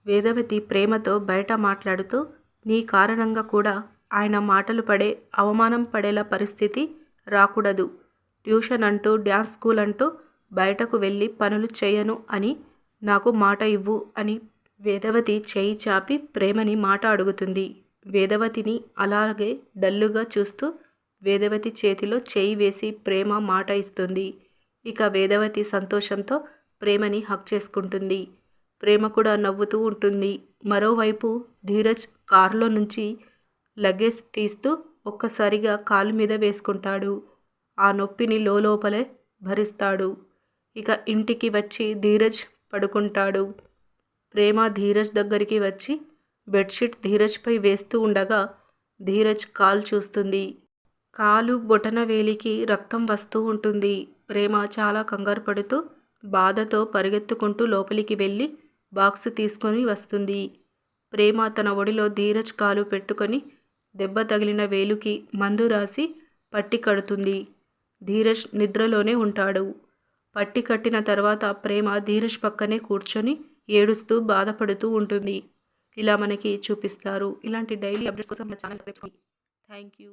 వేదవతి ప్రేమతో బయట మాట్లాడుతూ నీ కారణంగా కూడా ఆయన మాటలు పడే అవమానం పడేలా పరిస్థితి రాకూడదు. ట్యూషన్ అంటూ డ్యాన్స్ స్కూల్ అంటూ బయటకు వెళ్ళి పనులు చేయను అని నాకు మాట ఇవ్వు అని వేదవతి చేయి చాపి ప్రేమని మాట అడుగుతుంది. వేదవతిని అలాగే డల్లుగా చూస్తూ వేదవతి చేతిలో చేయి వేసి ప్రేమ మాట ఇస్తుంది. ఇక వేదవతి సంతోషంతో ప్రేమని హగ్ చేసుకుంటుంది. ప్రేమ కూడా నవ్వుతూ ఉంటుంది. మరోవైపు ధీరజ్ కారులో నుంచి లగేజ్ తీస్తూ ఒక్కసారిగా కాలు మీద వేసుకుంటాడు. ఆ నొప్పిని లోపలే భరిస్తాడు. ఇక ఇంటికి వచ్చి ధీరజ్ పడుకుంటాడు. ప్రేమ ధీరజ్ దగ్గరికి వచ్చి బెడ్షీట్ ధీరజ్పై వేస్తూ ఉండగా ధీరజ్ కాలు చూస్తుంది. కాలు బొటనవేలికి రక్తం వస్తూ ఉంటుంది. ప్రేమ చాలా కంగారు పడుతూ బాధతో పరిగెత్తుకుంటూ లోపలికి వెళ్ళి బాక్స్ తీసుకొని వస్తుంది. ప్రేమ తన ఒడిలో ధీరజ్ కాలు పెట్టుకొని దెబ్బ తగిలిన వేలుకి మందు రాసి పట్టి కడుతుంది. ధీరజ్ నిద్రలోనే ఉంటాడు. పట్టి కట్టిన తర్వాత ప్రేమ ధీరజ్ పక్కనే కూర్చొని ఏడుస్తూ బాధపడుతూ ఉంటుంది. ఇలా మనకి చూపిస్తారు. ఇలాంటి డైలీ అప్డేట్స్ కోసం మన ఛానల్ సబ్స్క్రైబ్ చేసుకోండి. Thank you.